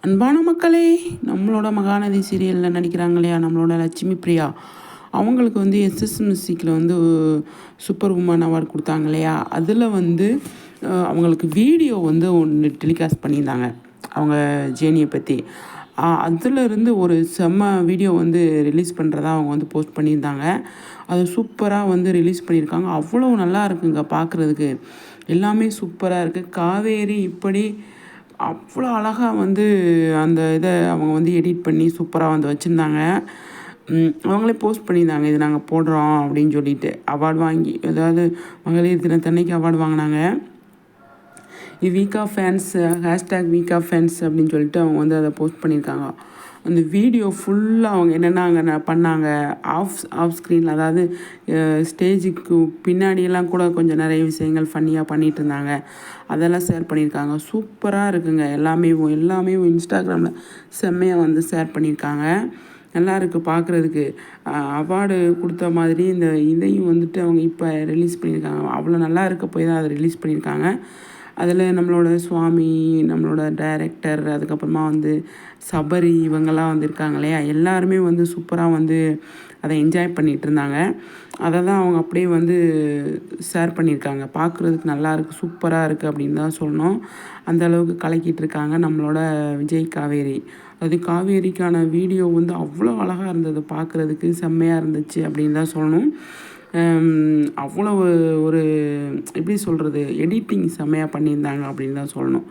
அன்பான மக்களே, நம்மளோட மகாநதி சீரியலில் நடிக்கிறாங்க இல்லையா, நம்மளோட லட்சுமி பிரியா. அவங்களுக்கு வந்து எஸ்எஸ் மியூசிக்கில் வந்து சூப்பர் உமன் அவார்டு கொடுத்தாங்க இல்லையா, அதில் வந்து அவங்களுக்கு வீடியோ வந்து ஒன்று டெலிகாஸ்ட் பண்ணியிருந்தாங்க அவங்க ஜேர்னியை பற்றி. அதிலிருந்து ஒரு செம்ம வீடியோ வந்து ரிலீஸ் பண்ணுறதா அவங்க வந்து போஸ்ட் பண்ணியிருந்தாங்க. அது சூப்பராக வந்து ரிலீஸ் பண்ணியிருக்காங்க. அவ்வளோ நல்லா இருக்குங்க பார்க்குறதுக்கு. எல்லாமே சூப்பராக இருக்குது. காவேரி இப்படி அவ்வளோ அழகாக வந்து அந்த இதை அவங்க வந்து எடிட் பண்ணி சூப்பராக வந்து வச்சுருந்தாங்க. அவங்களே போஸ்ட் பண்ணியிருந்தாங்க, இது நாங்கள் போடுறோம் அப்படின்னு சொல்லிட்டு. அவார்டு வாங்கி, அதாவது மகளிர் தினத்தன்னைக்கு அவார்டு வாங்கினாங்க. Week of fans, hashtag week of fans அப்படின்னு சொல்லிட்டு அவங்க வந்து அதை போஸ்ட் பண்ணியிருக்காங்க. அந்த வீடியோ ஃபுல்லாக அவங்க என்னென்ன அங்கே பண்ணாங்க ஆஃப் ஸ்க்ரீனில், அதாவது ஸ்டேஜுக்கு பின்னாடியெல்லாம் கூட கொஞ்சம் நிறைய விஷயங்கள் ஃபன்னியாக பண்ணிகிட்டு இருந்தாங்க. அதெல்லாம் ஷேர் பண்ணியிருக்காங்க. சூப்பராக இருக்குங்க. எல்லாமே இன்ஸ்டாகிராமில் செம்மையாக வந்து ஷேர் பண்ணியிருக்காங்க. நல்லா இருக்குது பார்க்குறதுக்கு. அவார்டு கொடுத்த மாதிரி இதையும் வந்துட்டு அவங்க இப்போ ரிலீஸ் பண்ணியிருக்காங்க. அவ்வளோ நல்லா இருக்க போய் தான் அதை ரிலீஸ் பண்ணியிருக்காங்க. அதில் நம்மளோட சுவாமி, நம்மளோட டைரக்டர், அதுக்கப்புறமா வந்து சபரி, இவங்கெல்லாம் வந்து இருக்காங்க இல்லையா, எல்லாருமே வந்து சூப்பராக வந்து அதை என்ஜாய் பண்ணிகிட்டு இருந்தாங்க. அதை தான் அவங்க அப்படியே வந்து ஷேர் பண்ணியிருக்காங்க. பார்க்குறதுக்கு நல்லா இருக்குது, சூப்பராக இருக்குது அப்படின்னு தான் சொல்லணும். அந்த அளவுக்கு கலக்கிட்டு இருக்காங்க நம்மளோட விஜய் காவேரி. அது காவேரிக்கான வீடியோ வந்து அவ்வளோ அழகாக இருந்தது, பார்க்குறதுக்கு செம்மையாக இருந்துச்சு அப்படின்னு தான் சொல்லணும். அவ்வளோ ஒரு எப்படி சொல்கிறது, எடிட்டிங் செம்மையாக பண்ணியிருந்தாங்க அப்படின்னு தான் சொல்லணும்.